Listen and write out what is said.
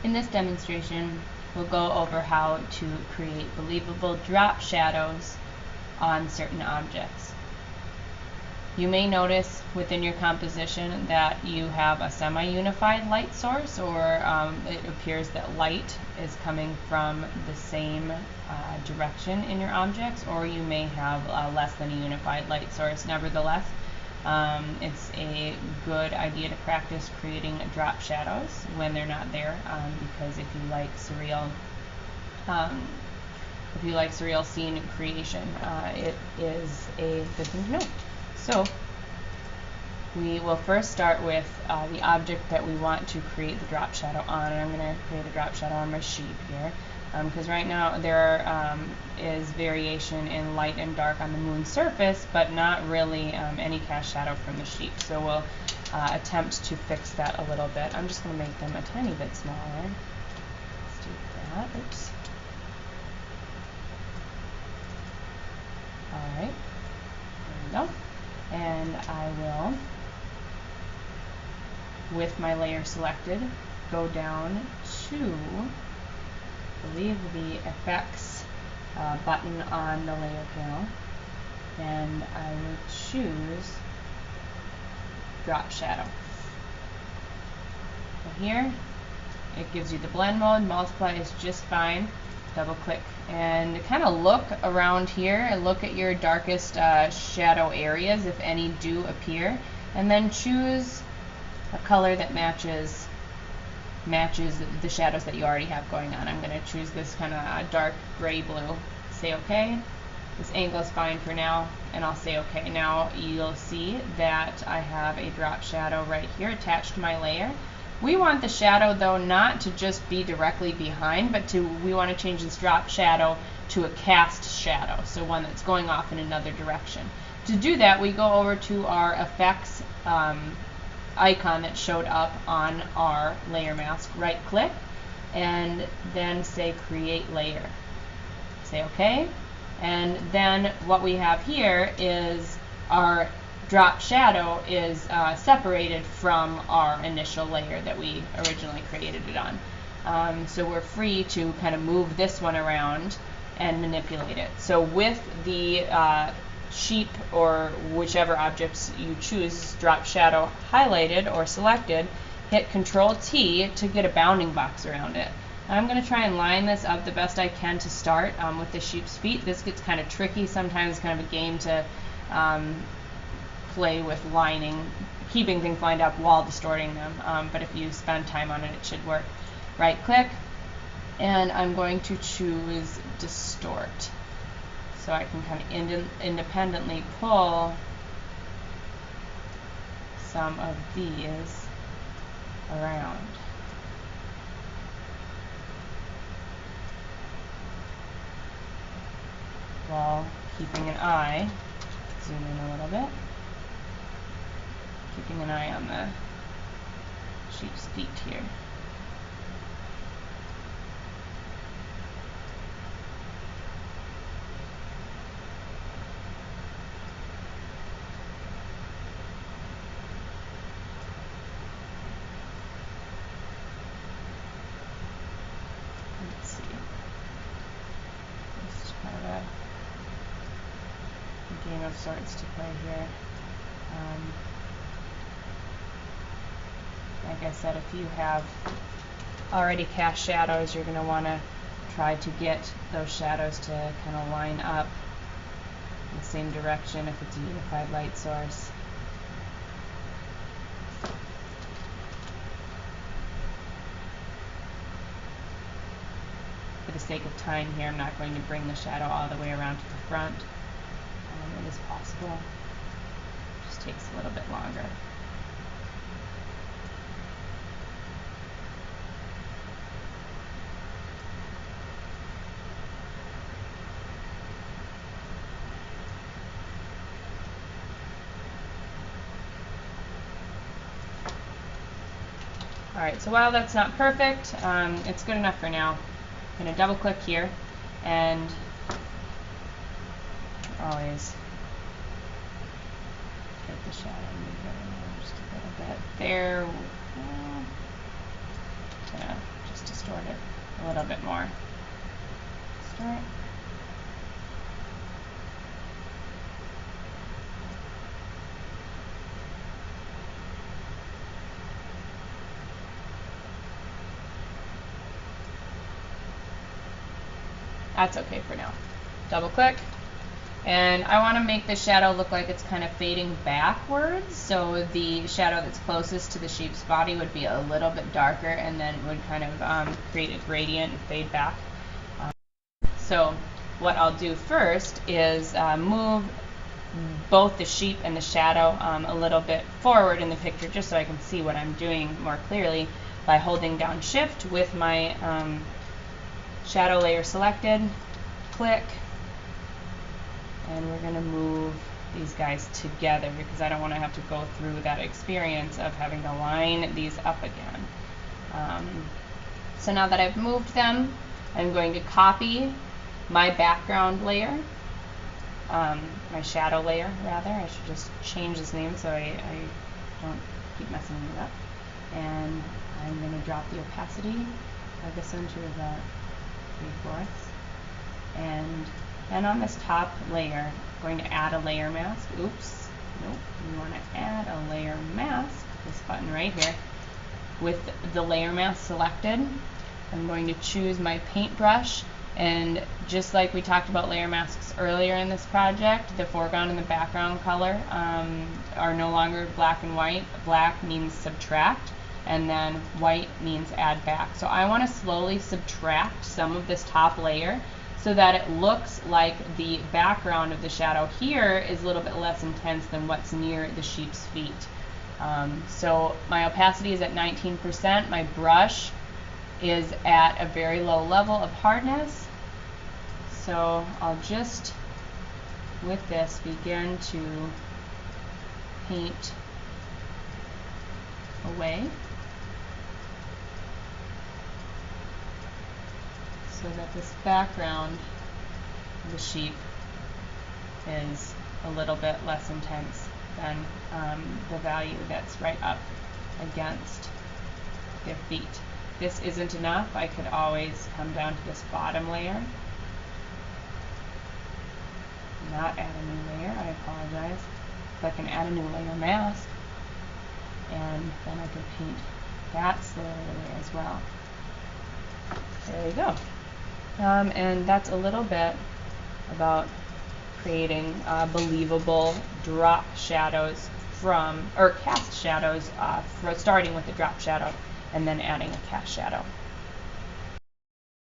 In this demonstration, we'll go over how to create believable drop shadows on certain objects. You may notice within your composition that you have a semi-unified light source, or it appears that light is coming from the same direction in your objects, or you may have less than a unified light source. Nevertheless, it's a good idea to practice creating drop shadows when they're not there, because if you like surreal scene creation, it is a good thing to know. So we will first start with the object that we want to create the drop shadow on, and I'm going to create a drop shadow on my sheep here, because right now there is variation in light and dark on the moon's surface, but not really any cast shadow from the sheep. So we'll attempt to fix that a little bit. I'm just going to make them a tiny bit smaller. Let's do that. Oops. Alright, there we go. And I will, with my layer selected, go down to, I believe, the effects button on the layer panel, and I will choose drop shadow. So here it gives you the blend mode. Multiply is just fine. Double click and kind of look around here and look at your darkest shadow areas, if any do appear, and then choose a color that matches the shadows that you already have going on. I'm going to choose this kind of dark gray blue. Say OK. This angle is fine for now, and I'll say OK. Now you'll see that I have a drop shadow right here attached to my layer. We want the shadow, though, not to just be directly behind, but we want to change this drop shadow to a cast shadow, so one that's going off in another direction. To do that, we go over to our effects icon that showed up on our layer mask. Right click and then say create layer. Say OK. And then what we have here is our drop shadow is separated from our initial layer that we originally created it on. So we're free to kind of move this one around and manipulate it. So with the sheep or whichever objects you choose drop shadow highlighted or selected, hit Control T to get a bounding box around it. I'm going to try and line this up the best I can to start with the sheep's feet. This gets kind of tricky. Sometimes it's kind of a game to play with lining, keeping things lined up while distorting them, but if you spend time on it, it should work. Right click, and I'm going to choose distort, so I can kind of independently pull some of these around. While keeping an eye, zoom in a little bit, keeping an eye on the sheep's feet here. Let's see. This is kind of a game of sorts to play here. Like I said, if you have already cast shadows, you're going to want to try to get those shadows to kind of line up in the same direction if it's a unified light source. For the sake of time here, I'm not going to bring the shadow all the way around to the front. It is possible. It just takes a little bit longer. Alright, so while that's not perfect, it's good enough for now. I'm going to double click here and always get the shadow and move it around just a little bit. There, yeah, just to distort it a little bit more. Start. That's okay for now. Double click. And I want to make the shadow look like it's kind of fading backwards, so the shadow that's closest to the sheep's body would be a little bit darker and then would kind of create a gradient and fade back. So what I'll do first is move both the sheep and the shadow a little bit forward in the picture just so I can see what I'm doing more clearly by holding down Shift with my shadow layer selected, click, and we're going to move these guys together because I don't want to have to go through that experience of having to line these up again. So now that I've moved them, I'm going to copy my background layer, my shadow layer rather. I should just change this name so I don't keep messing it up. And I'm going to drop the opacity of this one to about 3/4. And then on this top layer, I'm going to add a layer mask. Oops, nope. We want to add a layer mask, this button right here. With the layer mask selected, I'm going to choose my paintbrush, and just like we talked about layer masks earlier in this project, the foreground and the background color are no longer black and white. Black means subtract, and then white means add back. So I want to slowly subtract some of this top layer so that it looks like the background of the shadow here is a little bit less intense than what's near the sheep's feet. So my opacity is at 19%. My brush is at a very low level of hardness. So I'll just, with this, begin to paint away so that this background of the sheep is a little bit less intense than the value that's right up against their feet. If this isn't enough, I could always come down to this bottom layer, not add a new layer, I apologize. So I can add a new layer mask, and then I can paint that slowly away as well. There we go. And that's a little bit about creating believable drop shadows from, or cast shadows, starting with the drop shadow and then adding a cast shadow.